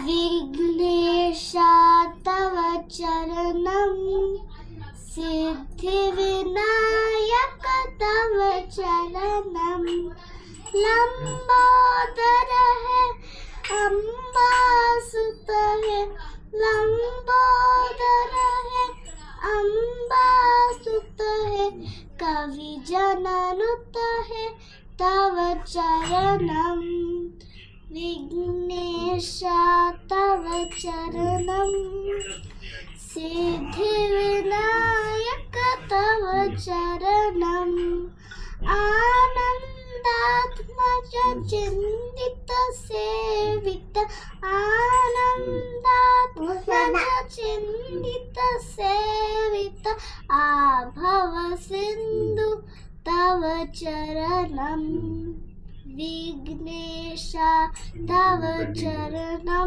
विघ्नेशा तव चरणं सिद्धिविनायक तव चरणं लंबोदर है अम्बासुत है लंबोदर है अम्बासुत है कवि जननुत है तव चरणं विघ्नेशा तव चरणं सिद्धिविनायक तव चरणं आनन्दात्मज चिन्तित सेवित आनन्दात्मज चिन्तित सेवित आभव सिन्धु तव चरणं विघ्नेशा तव चरणं।